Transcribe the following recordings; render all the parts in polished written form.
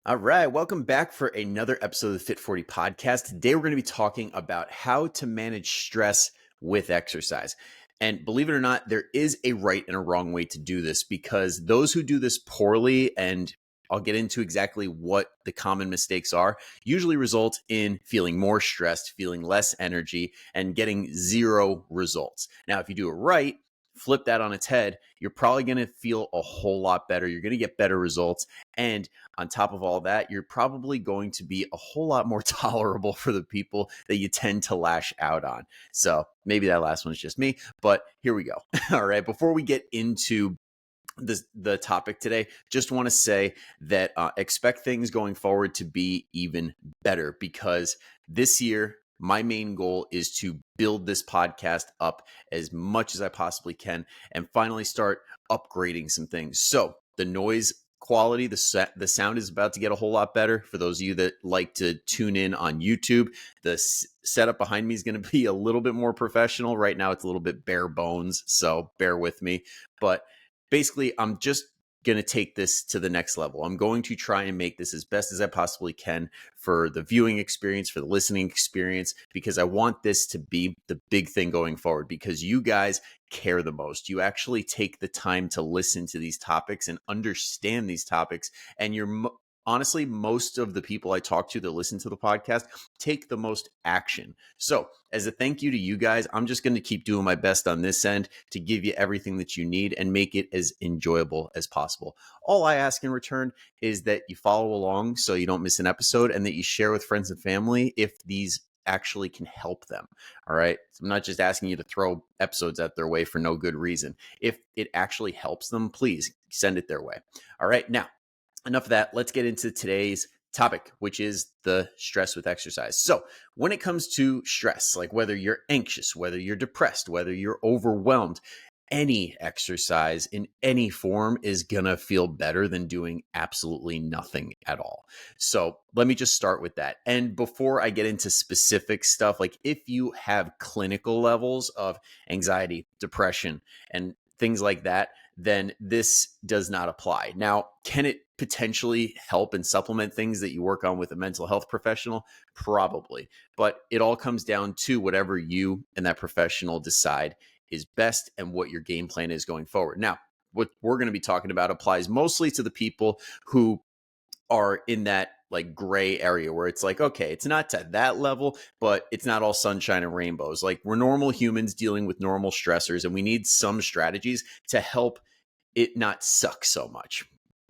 All right, welcome back for another episode of the Fit40 Podcast. Today, we're going to be talking about how to manage stress with exercise. And believe it or not, there is a right and a wrong way to do this because those who do this poorly, and I'll get into exactly what the common mistakes are, usually result in feeling more stressed, feeling less energy, and getting zero results. Now, if you do it right, flip that on its head, you're probably going to feel a whole lot better. You're going to get better results. And on top of all that, you're probably going to be a whole lot more tolerable for the people that you tend to lash out on. So maybe that last one's just me, but here we go. All right. Before we get into the topic today, just want to say that expect things going forward to be even better because this year, my main goal is to build this podcast up as much as I possibly can and finally start upgrading some things. So the noise quality, the sound is about to get a whole lot better. For those of you that like to tune in on YouTube, the setup behind me is going to be a little bit more professional. Right now, it's a little bit bare bones, so bear with me. But basically, I'm just going to take this to the next level. I'm going to try and make this as best as I possibly can for the viewing experience, for the listening experience, because I want this to be the big thing going forward because you guys care the most. You actually take the time to listen to these topics and understand these topics. And you're honestly, most of the people I talk to that listen to the podcast take the most action. So as a thank you to you guys, I'm just going to keep doing my best on this end to give you everything that you need and make it as enjoyable as possible. All I ask in return is that you follow along so you don't miss an episode and that you share with friends and family if these actually can help them. All right. So I'm not just asking you to throw episodes out their way for no good reason. If it actually helps them, please send it their way. All right. Now, enough of that. Let's get into today's topic, which is the stress with exercise. So when it comes to stress, like whether you're anxious, whether you're depressed, whether you're overwhelmed, any exercise in any form is going to feel better than doing absolutely nothing at all. So let me just start with that. And before I get into specific stuff, like if you have clinical levels of anxiety, depression, and things like that, then this does not apply. Now, can it potentially help and supplement things that you work on with a mental health professional? Probably. But it all comes down to whatever you and that professional decide is best and what your game plan is going forward. Now, what we're going to be talking about applies mostly to the people who are in that like gray area where it's like, okay, it's not to that level, but it's not all sunshine and rainbows. Like we're normal humans dealing with normal stressors and we need some strategies to help it not suck so much,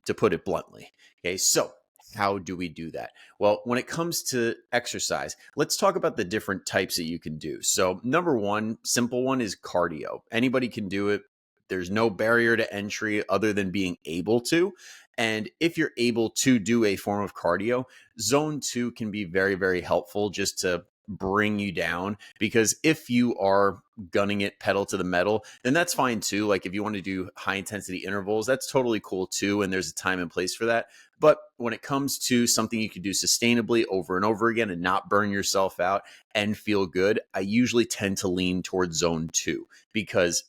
to put it bluntly. Okay, so how do we do that? Well, when it comes to exercise, let's talk about the different types that you can do. So number one, simple one is cardio. Anybody can do it. There's no barrier to entry other than being able to. And if you're able to do a form of cardio, zone 2 can be very, very helpful just to bring you down, because if you are gunning it pedal to the metal, then that's fine too. Like if you want to do high intensity intervals, that's totally cool too. And there's a time and place for that. But when it comes to something you can do sustainably over and over again and not burn yourself out and feel good, I usually tend to lean towards zone 2, because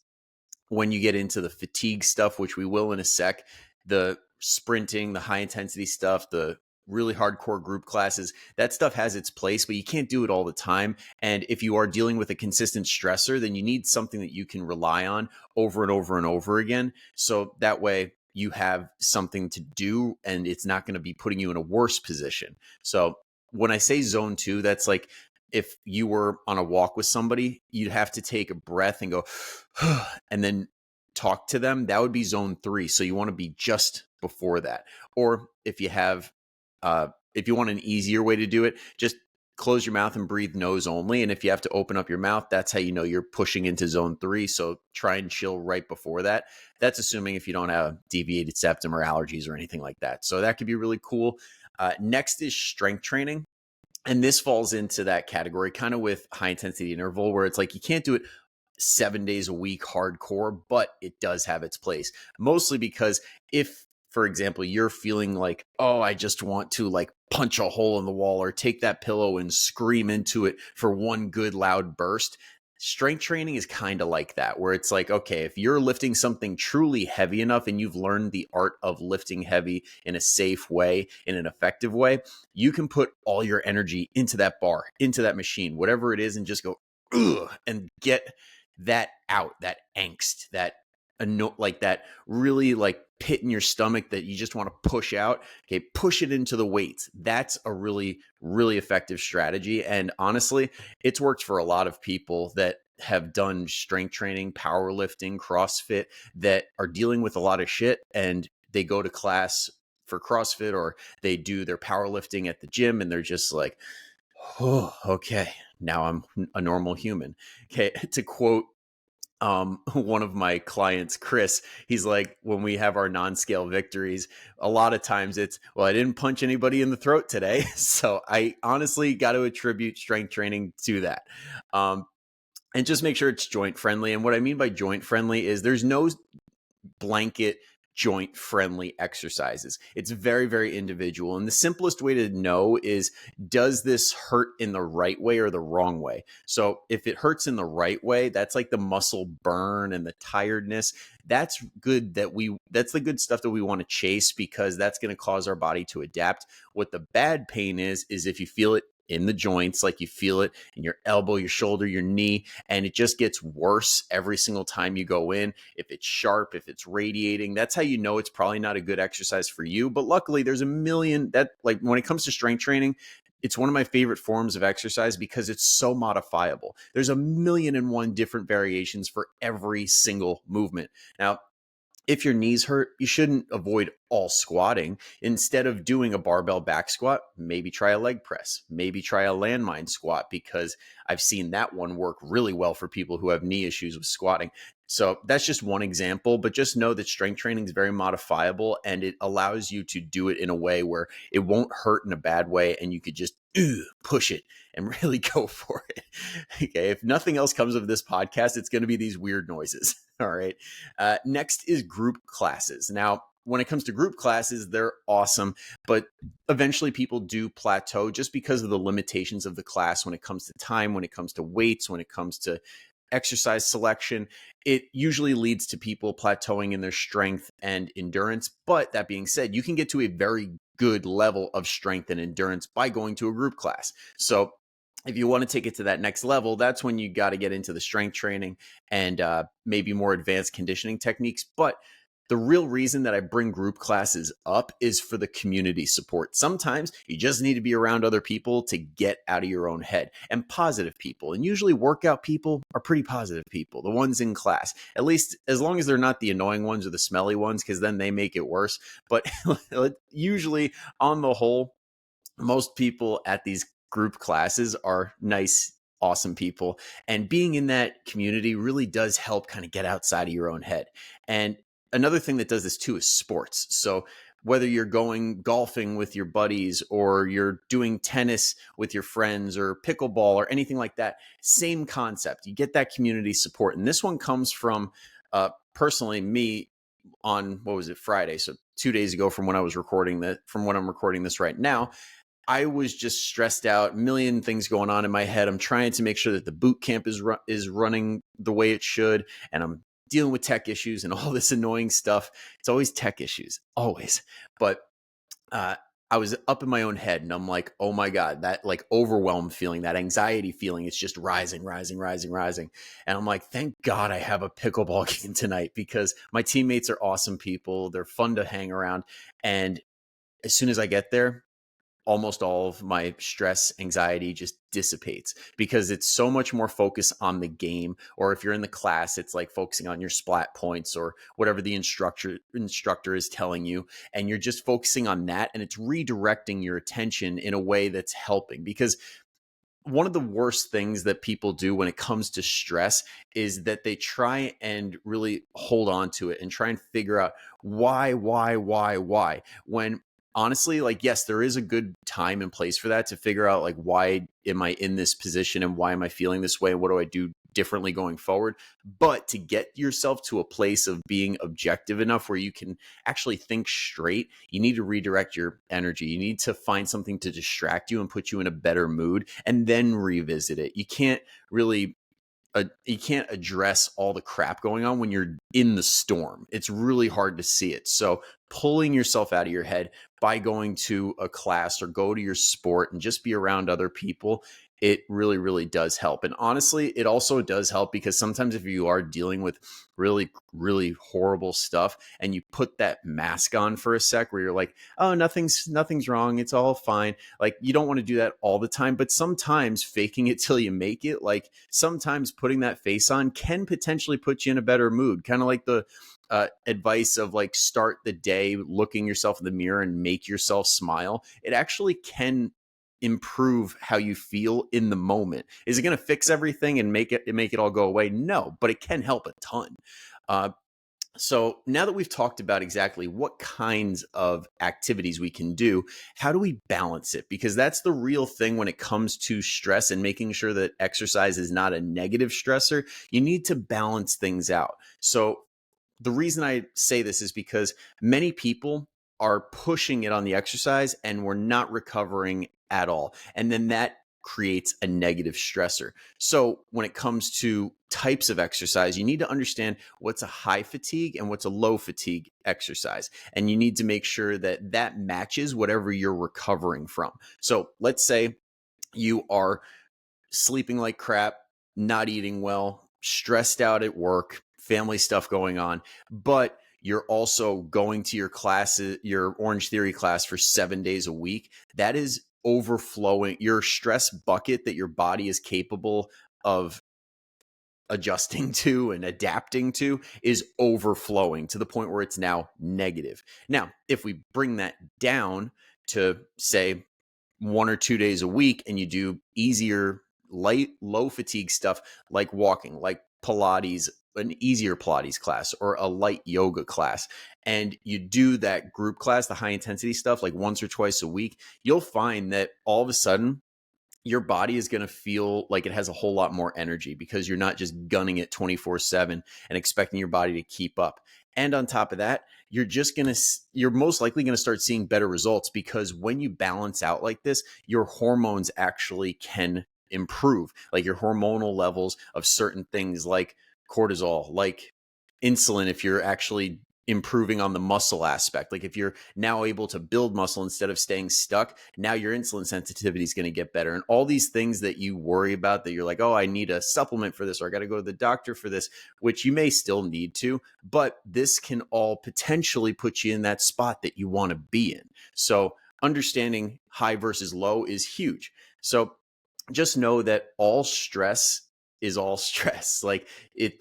when you get into the fatigue stuff, which we will in a sec, the sprinting, the high intensity stuff, the really hardcore group classes, that stuff has its place, but you can't do it all the time. And if you are dealing with a consistent stressor, then you need something that you can rely on over and over and over again. So that way you have something to do and it's not going to be putting you in a worse position. So when I say zone 2, that's like if you were on a walk with somebody, you'd have to take a breath and go, and then talk to them. That would be zone 3. So you want to be just before that. Or if you have, if you want an easier way to do it, just close your mouth and breathe nose only. And if you have to open up your mouth, that's how you know you're pushing into zone 3. So try and chill right before that. That's assuming if you don't have deviated septum or allergies or anything like that. So that could be really cool. Next is strength training. And this falls into that category kind of with high intensity interval, where it's like you can't do it 7 days a week hardcore, but it does have its place. Mostly because if, for example, you're feeling like, oh, I just want to like punch a hole in the wall or take that pillow and scream into it for one good loud burst, Strength training is kind of like that, where it's like, okay, if you're lifting something truly heavy enough and you've learned the art of lifting heavy in a safe way, in an effective way, you can put all your energy into that bar, into that machine, whatever it is, and just go, ugh, and get that out, that angst, that like that really like pit in your stomach that you just want to push out. Okay, push it into the weights. That's a really, really effective strategy. And honestly, it's worked for a lot of people that have done strength training, powerlifting, CrossFit, that are dealing with a lot of shit, and they go to class for CrossFit or they do their powerlifting at the gym and they're just like, oh, okay, now I'm a normal human. Okay, to quote one of my clients, Chris, he's like, when we have our non-scale victories, a lot of times it's, well, I didn't punch anybody in the throat today. So I honestly got to attribute strength training to that. And just make sure it's joint friendly. And what I mean by joint friendly is there's no blanket joint friendly exercises. It's very, very individual. And the simplest way to know is, does this hurt in the right way or the wrong way? So if it hurts in the right way, that's like the muscle burn and the tiredness. That's good that's the good stuff that we want to chase, because that's going to cause our body to adapt. What the bad pain is if you feel it in the joints, like you feel it in your elbow, your shoulder, your knee, and it just gets worse every single time you go in. If it's sharp, if it's radiating, that's how you know it's probably not a good exercise for you. But luckily there's a million that, like, when it comes to strength training, it's one of my favorite forms of exercise because it's so modifiable. There's a million and one different variations for every single movement. Now, if your knees hurt, you shouldn't avoid all squatting. Instead of doing a barbell back squat, maybe try a leg press, maybe try a landmine squat, because I've seen that one work really well for people who have knee issues with squatting. So that's just one example, but just know that strength training is very modifiable and it allows you to do it in a way where it won't hurt in a bad way, and you could just push it and really go for it. Okay, if nothing else comes of this podcast, it's going to be these weird noises. All right. Next is group classes. Now, when it comes to group classes, they're awesome, but eventually people do plateau just because of the limitations of the class when it comes to time, when it comes to weights, when it comes to exercise selection. It usually leads to people plateauing in their strength and endurance. But that being said, you can get to a very good level of strength and endurance by going to a group class. So if you want to take it to that next level, that's when you got to get into the strength training and maybe more advanced conditioning techniques. But the real reason that I bring group classes up is for the community support. Sometimes you just need to be around other people to get out of your own head, and positive people. And usually workout people are pretty positive people, the ones in class, at least as long as they're not the annoying ones or the smelly ones, because then they make it worse. But usually on the whole, most people at these group classes are nice, awesome people. And being in that community really does help kind of get outside of your own head. And another thing that does this too is sports. So whether you're going golfing with your buddies or you're doing tennis with your friends or pickleball or anything like that, same concept. You get that community support. And this one comes from personally me on, what was it, Friday. So 2 days ago from when I was recording that, from when I'm recording this right now, I was just stressed out, a million things going on in my head. I'm trying to make sure that the boot camp is running the way it should, and I'm dealing with tech issues and all this annoying stuff. It's always tech issues, always. But I was up in my own head, and I'm like, oh my God, that like overwhelm feeling, that anxiety feeling, it's just rising. And I'm like, thank God I have a pickleball game tonight, because my teammates are awesome people. They're fun to hang around. And as soon as I get there, almost all of my stress, anxiety just dissipates, because it's so much more focus on the game. Or if you're in the class, it's like focusing on your splat points or whatever the instructor is telling you. And you're just focusing on that, and it's redirecting your attention in a way that's helping. Because one of the worst things that people do when it comes to stress is that they try and really hold on to it and try and figure out why, when honestly, like, yes, there is a good time and place for that, to figure out like, why am I in this position and why am I feeling this way and what do I do differently going forward. But to get yourself to a place of being objective enough where you can actually think straight, you need to redirect your energy. You need to find something to distract you and put you in a better mood, and then revisit it. You can't really you can't address all the crap going on when you're in the storm. It's really hard to see it. So pulling yourself out of your head by going to a class or go to your sport and just be around other people, it really, really does help. And honestly, it also does help because sometimes if you are dealing with really, really horrible stuff and you put that mask on for a sec where you're like, oh, nothing's wrong. It's all fine. Like, you don't want to do that all the time, but sometimes faking it till you make it, like sometimes putting that face on can potentially put you in a better mood. Kind of like the advice of like, start the day looking yourself in the mirror and make yourself smile. It actually can improve how you feel in the moment. Is it going to fix everything and make it all go away? No, but it can help a ton. So now that we've talked about exactly what kinds of activities we can do, how do we balance it? Because that's the real thing when it comes to stress and making sure that exercise is not a negative stressor. You need to balance things out. So the reason I say this is because many people are pushing it on the exercise and we're not recovering at all. And then that creates a negative stressor. So when it comes to types of exercise, you need to understand what's a high fatigue and what's a low fatigue exercise. And you need to make sure that that matches whatever you're recovering from. So let's say you are sleeping like crap, not eating well, stressed out at work, family stuff going on, but you're also going to your classes, your Orange Theory class for 7 days a week. That is overflowing. Your stress bucket that your body is capable of adjusting to and adapting to is overflowing to the point where it's now negative. Now, if we bring that down to say 1 or 2 days a week and you do easier, light, low fatigue stuff like walking, like Pilates, an easier Pilates class or a light yoga class, and you do that group class, the high intensity stuff, like once or twice a week, you'll find that all of a sudden your body is going to feel like it has a whole lot more energy because you're not just gunning it 24/7 and expecting your body to keep up. And on top of that, you're most likely going to start seeing better results because when you balance out like this, your hormones actually can improve, like your hormonal levels of certain things like cortisol, like insulin, if you're actually improving on the muscle aspect. Like if you're now able to build muscle instead of staying stuck, now your insulin sensitivity is going to get better. And all these things that you worry about that you're like, oh, I need a supplement for this, or I got to go to the doctor for this, which you may still need to, but this can all potentially put you in that spot that you want to be in. So understanding high versus low is huge. So just know that all stress is all stress. Like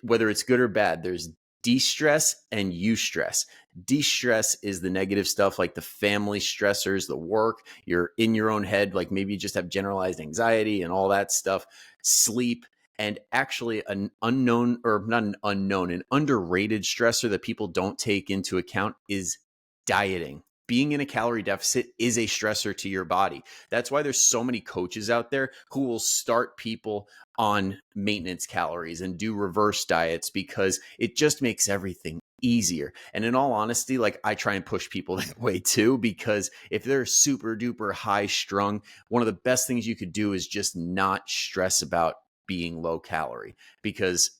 whether it's good or bad, there's de-stress and eustress. De-stress is the negative stuff like the family stressors, the work, you're in your own head, like maybe you just have generalized anxiety and all that stuff, sleep. And actually an unknown, or not an unknown, an underrated stressor that people don't take into account is dieting. Being in a calorie deficit is a stressor to your body. That's why there's so many coaches out there who will start people on maintenance calories and do reverse diets because it just makes everything easier. And in all honesty, like I try and push people that way too, because if they're super duper high strung, one of the best things you could do is just not stress about being low calorie, because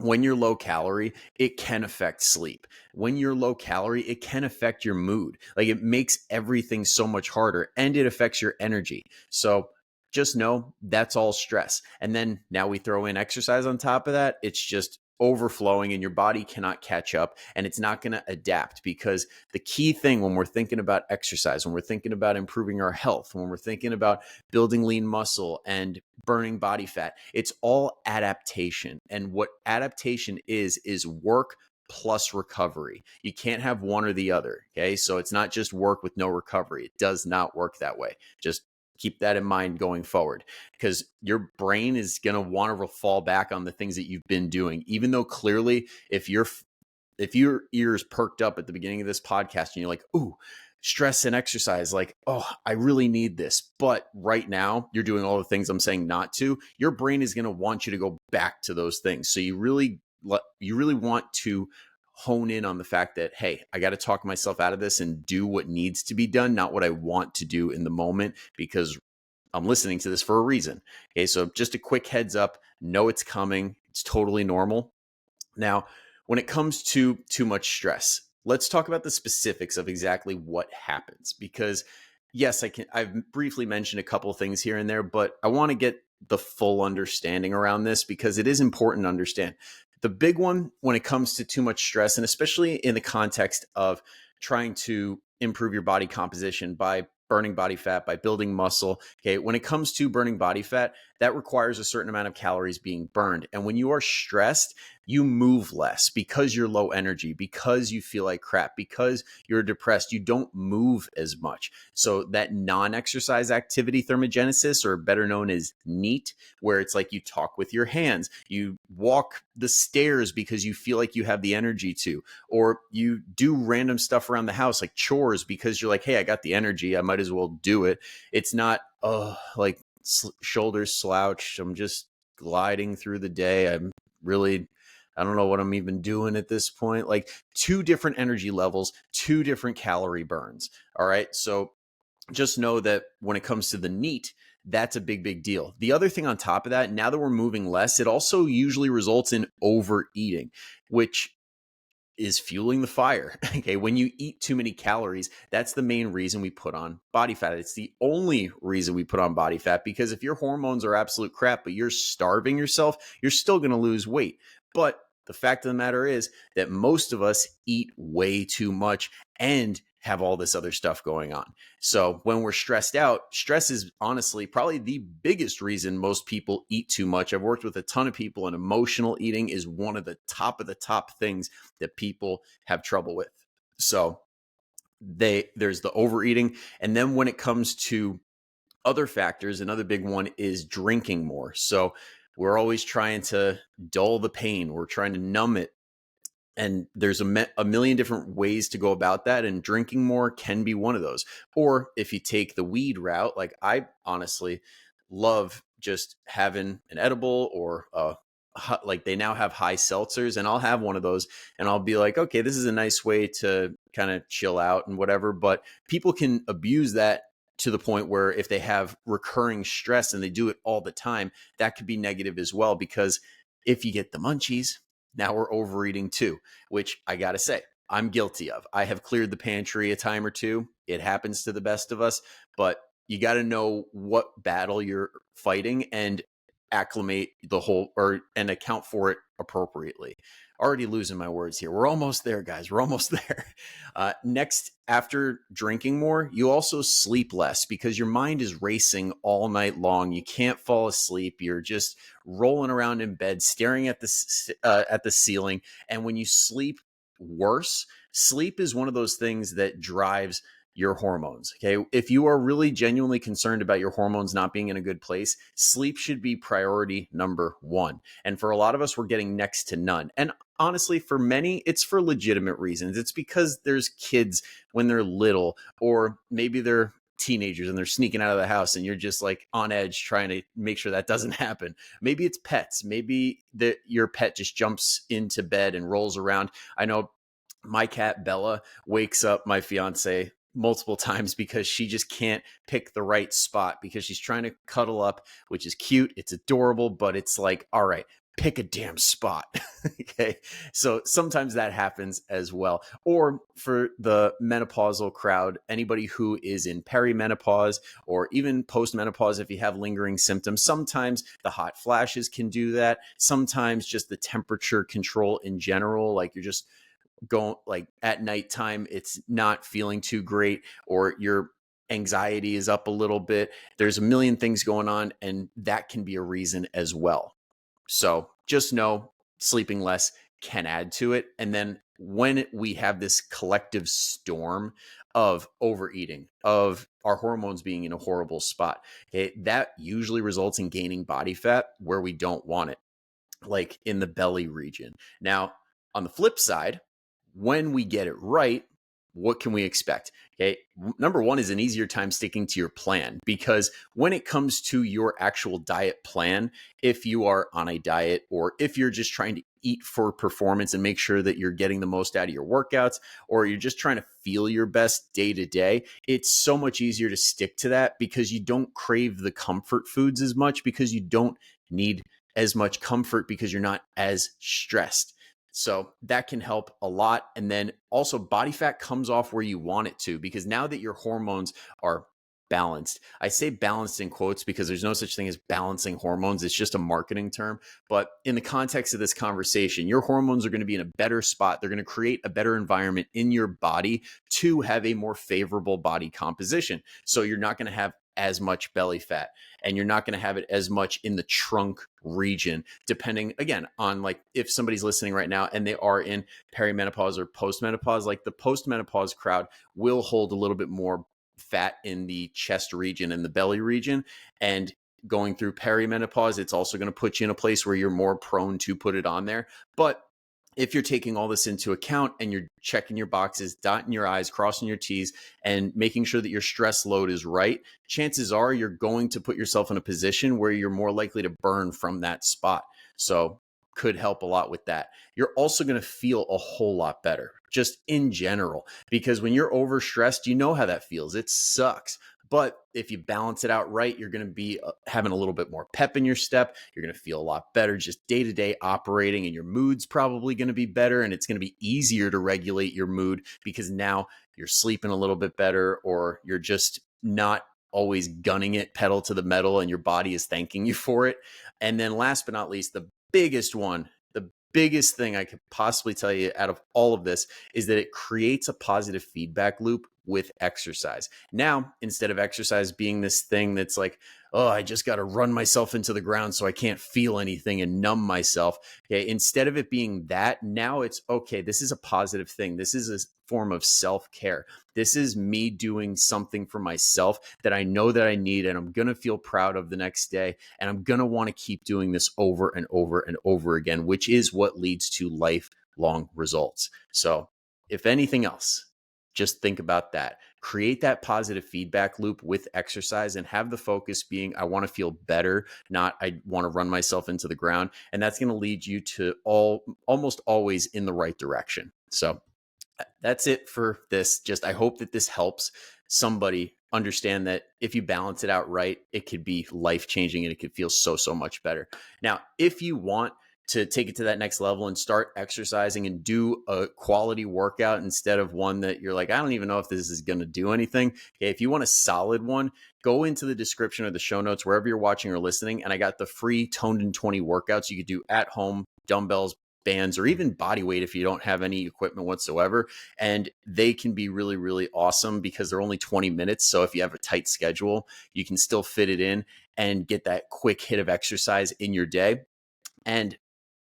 when you're low calorie, it can affect sleep. When you're low calorie, it can affect your mood. Like it makes everything so much harder and it affects your energy. So just know that's all stress. And then now we throw in exercise on top of that. It's just overflowing and your body cannot catch up and it's not going to adapt, because the key thing when we're thinking about exercise, when we're thinking about improving our health, when we're thinking about building lean muscle and burning body fat, it's all adaptation. And what adaptation is work plus recovery. You can't have one or the other. Okay. So it's not just work with no recovery. It does not work that way. Just keep that in mind going forward, because your brain is going to want to fall back on the things that you've been doing, even though clearly if your ears perked up at the beginning of this podcast and you're like, ooh, stress and exercise, like, oh, I really need this. But right now you're doing all the things I'm saying not to, your brain is going to want you to go back to those things. So you really want to hone in on the fact that, hey, I got to talk myself out of this and do what needs to be done, not what I want to do in the moment, because I'm listening to this for a reason. Okay. So just a quick heads up, know it's coming. It's totally normal. Now, when it comes to too much stress, let's talk about the specifics of exactly what happens. Because yes, I've briefly mentioned a couple of things here and there, but I want to get the full understanding around this because it is important to understand. The big one when it comes to too much stress, and especially in the context of trying to improve your body composition by burning body fat, by building muscle. Okay. When it comes to burning body fat, that requires a certain amount of calories being burned. And when you are stressed, you move less because you're low energy, because you feel like crap, because you're depressed, you don't move as much. So that non-exercise activity thermogenesis, or better known as NEAT, where it's like you talk with your hands, you walk the stairs because you feel like you have the energy to, or you do random stuff around the house like chores because you're like, hey, I got the energy, I might as well do it. It's not, like shoulders slouched, I'm just gliding through the day. I don't know what I'm even doing at this point. Like two different energy levels, two different calorie burns. All right. So just know that when it comes to the NEAT, that's a big, big deal. The other thing on top of that, now that we're moving less, it also usually results in overeating, which is fueling the fire. Okay. When you eat too many calories, that's the main reason we put on body fat. It's the only reason we put on body fat, because if your hormones are absolute crap, but you're starving yourself, you're still going to lose weight. But the fact of the matter is that most of us eat way too much and have all this other stuff going on. So when we're stressed out, stress is honestly probably the biggest reason most people eat too much. I've worked with a ton of people, and emotional eating is one of the top things that people have trouble with. So there's the overeating. And then when it comes to other factors, another big one is drinking more. So we're always trying to dull the pain. We're trying to numb it. And there's a million different ways to go about that. And drinking more can be one of those. Or if you take the weed route, like I honestly love just having an edible, or like they now have high seltzers, and I'll have one of those and I'll be like, okay, this is a nice way to kind of chill out and whatever. But people can abuse that to the point where if they have recurring stress and they do it all the time, that could be negative as well. Because if you get the munchies, now we're overeating too, which I got to say, I'm guilty of. I have cleared the pantry a time or two. It happens to the best of us, but you got to know what battle you're fighting and acclimate the whole, and account for it appropriately. Already losing my words here. We're almost there, guys. We're almost there. Next, after drinking more, you also sleep less because your mind is racing all night long. You can't fall asleep. You're just rolling around in bed, staring at the ceiling. And when you sleep worse, sleep is one of those things that drives your hormones. Okay. If you are really genuinely concerned about your hormones not being in a good place, sleep should be priority number one. And for a lot of us, we're getting next to none. And honestly, for many, it's for legitimate reasons. It's because there's kids when they're little, or maybe they're teenagers and they're sneaking out of the house and you're just like on edge trying to make sure that doesn't happen. Maybe it's pets. Maybe your pet just jumps into bed and rolls around. I know my cat Bella wakes up my fiance multiple times because she just can't pick the right spot, because she's trying to cuddle up, which is cute. It's adorable, but it's like, all right, pick a damn spot. Okay. So sometimes that happens as well. Or for the menopausal crowd, anybody who is in perimenopause or even postmenopause, if you have lingering symptoms, sometimes the hot flashes can do that. Sometimes just the temperature control in general, like you're just going, like at nighttime, it's not feeling too great, or your anxiety is up a little bit. There's a million things going on, and that can be a reason as well. So just know sleeping less can add to it. And then when we have this collective storm of overeating, of our hormones being in a horrible spot, that usually results in gaining body fat where we don't want it, like in the belly region. Now, on the flip side, when we get it right, what can we expect? Okay. Number one is an easier time sticking to your plan, because when it comes to your actual diet plan, if you are on a diet, or if you're just trying to eat for performance and make sure that you're getting the most out of your workouts, or you're just trying to feel your best day to day, it's so much easier to stick to that because you don't crave the comfort foods as much, because you don't need as much comfort because you're not as stressed. So that can help a lot. And then also body fat comes off where you want it to, because now that your hormones are balanced. I say balanced in quotes because there's no such thing as balancing hormones. It's just a marketing term. But in the context of this conversation, your hormones are going to be in a better spot. They're going to create a better environment in your body to have a more favorable body composition. So you're not going to have as much belly fat, and you're not going to have it as much in the trunk region, depending again on like if somebody's listening right now and they are in perimenopause or postmenopause. Like the postmenopause crowd will hold a little bit more fat in the chest region and the belly region, and going through perimenopause, it's also going to put you in a place where you're more prone to put it on there. But if you're taking all this into account and you're checking your boxes, dotting your I's, crossing your T's, and making sure that your stress load is right, chances are you're going to put yourself in a position where you're more likely to burn from that spot. So could help a lot with that. You're also going to feel a whole lot better just in general, because when you're overstressed, you know how that feels. It sucks. But if you balance it out right, you're going to be having a little bit more pep in your step. You're going to feel a lot better just day-to-day operating, and your mood's probably going to be better, and it's going to be easier to regulate your mood because now you're sleeping a little bit better, or you're just not always gunning it pedal to the metal and your body is thanking you for it. And then last but not least, the biggest one, the biggest thing I could possibly tell you out of all of this is that it creates a positive feedback loop with exercise. Now, instead of exercise being this thing that's like, oh, I just got to run myself into the ground so I can't feel anything and numb myself. Okay. Instead of it being that, now it's okay. This is a positive thing. This is a form of self-care. This is me doing something for myself that I know that I need, and I'm going to feel proud of the next day. And I'm going to want to keep doing this over and over and over again, which is what leads to lifelong results. So if anything else, just think about that. Create that positive feedback loop with exercise and have the focus being, I want to feel better, not I want to run myself into the ground. And that's going to lead you to almost always in the right direction. So that's it for this. Just, I hope that this helps somebody understand that if you balance it out right, it could be life-changing and it could feel so, so much better. Now, if you want to take it to that next level and start exercising and do a quality workout instead of one that you're like, I don't even know if this is going to do anything. Okay, if you want a solid one, go into the description or the show notes, wherever you're watching or listening. And I got the free Toned in 20 workouts you could do at home, dumbbells, bands, or even body weight if you don't have any equipment whatsoever. And they can be really, really awesome because they're only 20 minutes. So if you have a tight schedule, you can still fit it in and get that quick hit of exercise in your day. And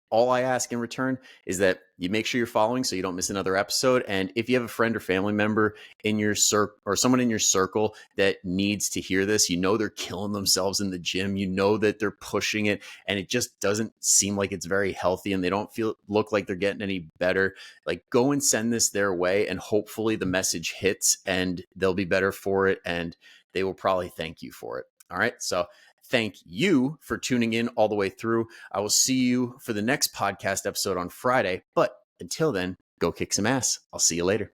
all I ask in return is that you make sure you're following so you don't miss another episode. And if you have a friend or family member in your circle or someone in your circle that needs to hear this, you know they're killing themselves in the gym, you know that they're pushing it and it just doesn't seem like it's very healthy and they don't look like they're getting any better, like go and send this their way and hopefully the message hits and they'll be better for it and they will probably thank you for it. All right. So thank you for tuning in all the way through. I will see you for the next podcast episode on Friday. But until then, go kick some ass. I'll see you later.